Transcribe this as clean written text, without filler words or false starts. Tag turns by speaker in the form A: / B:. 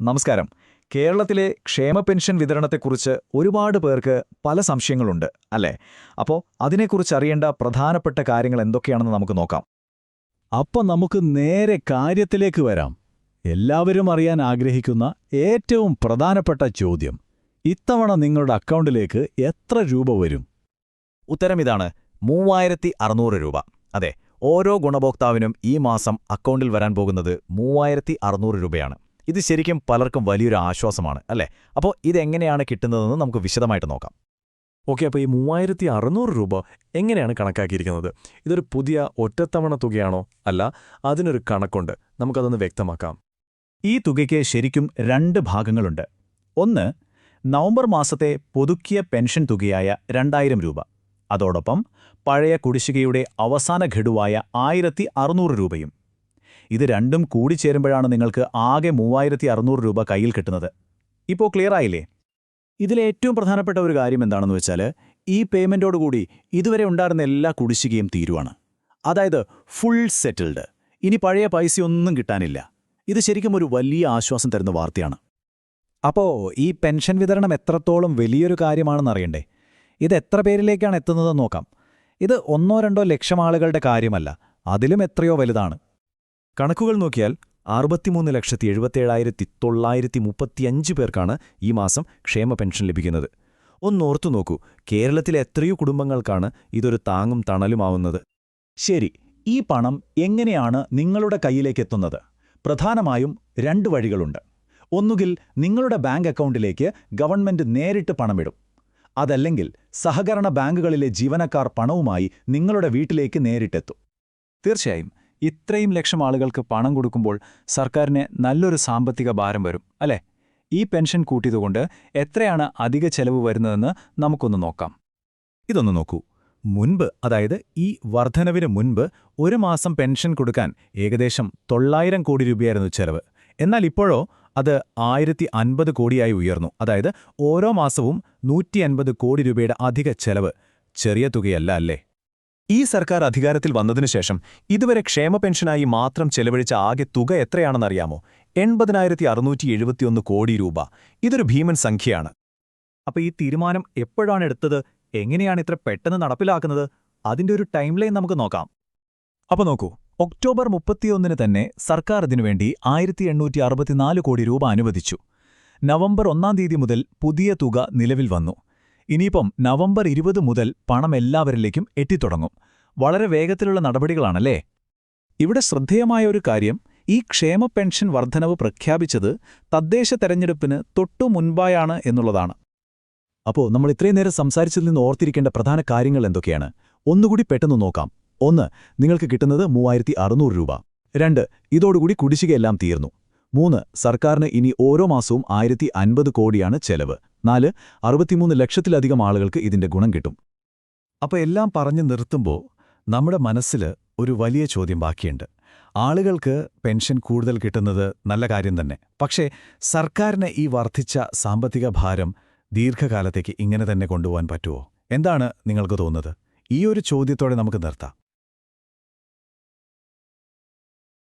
A: നമസ്കാരം. കേരളത്തിലെ ക്ഷേമ പെൻഷൻ വിതരണത്തെക്കുറിച്ച് ഒരുപാട് പേർക്ക് പല സംശയങ്ങളുണ്ട്, അല്ലേ? അപ്പോൾ അതിനെക്കുറിച്ച് അറിയേണ്ട പ്രധാനപ്പെട്ട കാര്യങ്ങൾ എന്തൊക്കെയാണെന്ന് നമുക്ക് നോക്കാം.
B: അപ്പം നമുക്ക് നേരെ കാര്യത്തിലേക്ക് വരാം. എല്ലാവരും അറിയാൻ ആഗ്രഹിക്കുന്ന ഏറ്റവും പ്രധാനപ്പെട്ട ചോദ്യം: ഇത്തവണ നിങ്ങളുടെ അക്കൗണ്ടിലേക്ക് എത്ര രൂപ വരും?
A: ഉത്തരം ഇതാണ്: 3600 രൂപ. അതെ, ഓരോ ഗുണഭോക്താവിനും ഈ മാസം അക്കൗണ്ടിൽ വരാൻ പോകുന്നത് 3600 രൂപയാണ്. ഇത് ശരിക്കും പലർക്കും വലിയൊരു ആശ്വാസമാണ്, അല്ലേ? അപ്പോൾ ഇതെങ്ങനെയാണ് കിട്ടുന്നതെന്ന് നമുക്ക് വിശദമായിട്ട് നോക്കാം.
C: ഓക്കെ, അപ്പോൾ ഈ 3600 രൂപ എങ്ങനെയാണ് കണക്കാക്കിയിരിക്കുന്നത്? ഇതൊരു പുതിയ ഒറ്റത്തവണ തുകയാണോ? അല്ല, അതിനൊരു കണക്കുണ്ട്. നമുക്കതൊന്ന് വ്യക്തമാക്കാം.
B: ഈ തുകയ്ക്ക് ശരിക്കും രണ്ട് ഭാഗങ്ങളുണ്ട്. ഒന്ന്, നവംബർ മാസത്തെ പുതുക്കിയ പെൻഷൻ തുകയായ 2000 രൂപ. അതോടൊപ്പം പഴയ കുടിശ്ശികയുടെ അവസാന ഘടുവായ 1600 രൂപയും. ഇത് രണ്ടും കൂടിച്ചേരുമ്പോഴാണ് നിങ്ങൾക്ക് ആകെ 3600 രൂപ കയ്യിൽ കിട്ടുന്നത്. ഇപ്പോൾ ക്ലിയർ ആയില്ലേ? ഇതിലെ ഏറ്റവും പ്രധാനപ്പെട്ട ഒരു കാര്യം എന്താണെന്ന് വെച്ചാൽ, ഈ പേയ്മെൻറ്റോടുകൂടി ഇതുവരെ ഉണ്ടായിരുന്ന എല്ലാ കുടിശ്ശികയും തീരുവാണ്. അതായത് ഫുൾ സെറ്റിൽഡ്. ഇനി പഴയ പൈസയൊന്നും കിട്ടാനില്ല. ഇത് ശരിക്കും ഒരു വലിയ ആശ്വാസം തരുന്ന വാർത്തയാണ്.
A: അപ്പോൾ ഈ പെൻഷൻ വിതരണം എത്രത്തോളം വലിയൊരു കാര്യമാണെന്നറിയണ്ടേ? ഇത് എത്ര പേരിലേക്കാണ് എത്തുന്നതെന്ന് നോക്കാം. ഇത് 1-2 ലക്ഷം ആളുകളുടെ കാര്യമല്ല, അതിലും എത്രയോ വലുതാണ്.
C: കണക്കുകൾ നോക്കിയാൽ 63,77,935 പേർക്കാണ് ഈ മാസം ക്ഷേമ പെൻഷൻ ലഭിക്കുന്നത്. ഒന്നോർത്തു നോക്കൂ, കേരളത്തിലെ എത്രയോ കുടുംബങ്ങൾക്കാണ് ഇതൊരു താങ്ങും തണലുമാവുന്നത്.
B: ശരി, ഈ പണം എങ്ങനെയാണ് നിങ്ങളുടെ കയ്യിലേക്കെത്തുന്നത്? പ്രധാനമായും 2 വഴികളുണ്ട്. ഒന്നുകിൽ നിങ്ങളുടെ ബാങ്ക് അക്കൗണ്ടിലേക്ക് ഗവൺമെന്റ് നേരിട്ട് പണമിടും. അതല്ലെങ്കിൽ സഹകരണ ബാങ്കുകളിലെ ജീവനക്കാർ പണവുമായി നിങ്ങളുടെ വീട്ടിലേക്ക് നേരിട്ടെത്തും. തീർച്ചയായും ഇത്രയും ലക്ഷം ആളുകൾക്ക് പണം കൊടുക്കുമ്പോൾ സർക്കാരിന് നല്ലൊരു സാമ്പത്തിക ഭാരം വരും, അല്ലേ? ഈ പെൻഷൻ കൂട്ടിയതുകൊണ്ട് എത്രയാണ് അധിക ചെലവ് വരുന്നതെന്ന് നമുക്കൊന്ന് നോക്കാം.
A: ഇതൊന്ന് നോക്കൂ. മുൻപ്, അതായത് ഈ വർധനവിന് മുൻപ്, ഒരു മാസം പെൻഷൻ കൊടുക്കാൻ ഏകദേശം 900 കോടി രൂപയായിരുന്നു ചെലവ്. എന്നാൽ ഇപ്പോഴോ അത് 1050 കോടിയായി ഉയർന്നു. അതായത് ഓരോ മാസവും 150 കോടി രൂപയുടെ അധിക ചെലവ്. ചെറിയ തുകയല്ല, അല്ലേ?
C: ഈ സർക്കാർ അധികാരത്തിൽ വന്നതിനുശേഷം ഇതുവരെ ക്ഷേമ പെൻഷനായി മാത്രം ചെലവഴിച്ച ആകെ തുക എത്രയാണെന്നറിയാമോ? 80,671 കോടി രൂപ. ഇതൊരു ഭീമൻ സംഖ്യയാണ്.
A: അപ്പോൾ ഈ തീരുമാനം എപ്പോഴാണ് എടുത്തത്? എങ്ങനെയാണ് ഇത്ര പെട്ടെന്ന് നടപ്പിലാക്കുന്നത്? അതിന്റെ ഒരു ടൈം ലൈൻ നമുക്ക് നോക്കാം.
B: അപ്പോൾ നോക്കൂ, ഒക്ടോബർ 31 തന്നെ സർക്കാർ ഇതിനുവേണ്ടി 1864 കോടി രൂപ അനുവദിച്ചു. നവംബർ 1 തീയതി മുതൽ പുതിയ തുക നിലവിൽ വന്നു. ഇനിയിപ്പം നവംബർ 20 മുതൽ പണം എല്ലാവരിലേക്കും എത്തിത്തുടങ്ങും. വളരെ വേഗത്തിലുള്ള നടപടികളാണല്ലേ? ഇവിടെ ശ്രദ്ധേയമായ ഒരു കാര്യം, ഈ ക്ഷേമ പെൻഷൻ വർധനവ് പ്രഖ്യാപിച്ചത് തദ്ദേശ തെരഞ്ഞെടുപ്പിന് തൊട്ടു മുൻപായാണ് എന്നുള്ളതാണ്. അപ്പോൾ നമ്മൾ ഇത്രയും നേരം സംസാരിച്ചതിൽ നിന്ന് ഓർത്തിരിക്കേണ്ട പ്രധാന കാര്യങ്ങൾ എന്തൊക്കെയാണ്? ഒന്നുകൂടി പെട്ടെന്ന് നോക്കാം. 1. നിങ്ങൾക്ക് കിട്ടുന്നത് 3600 രൂപ. 2. ഇതോടുകൂടി കുടിശ്ശികയെല്ലാം തീർന്നു. 3. സർക്കാരിന് ഇനി ഓരോ മാസവും 1050 കോടിയാണ് ചെലവ്. 4. 63 ലക്ഷത്തിലധികം ആളുകൾക്ക് ഇതിന്റെ ഗുണം കിട്ടും.
A: അപ്പോൾ എല്ലാം പറഞ്ഞു നിർത്തുമ്പോൾ നമ്മുടെ മനസ്സിൽ ഒരു വലിയ ചോദ്യം ബാക്കിയുണ്ട്. ആളുകൾക്ക് പെൻഷൻ കൂടുതൽ കിട്ടുന്നത് നല്ല കാര്യം തന്നെ. പക്ഷേ സർക്കാരിന് ഈ വർദ്ധിച്ച സാമ്പത്തിക ഭാരം ദീർഘകാലത്തേക്ക് ഇങ്ങനെ തന്നെ കൊണ്ടുപോകാൻ പറ്റുമോ? എന്താണ് നിങ്ങൾക്ക് തോന്നുന്നത്? ഈ ഒരു ചോദ്യത്തോടെ നമുക്ക് നിർത്താം.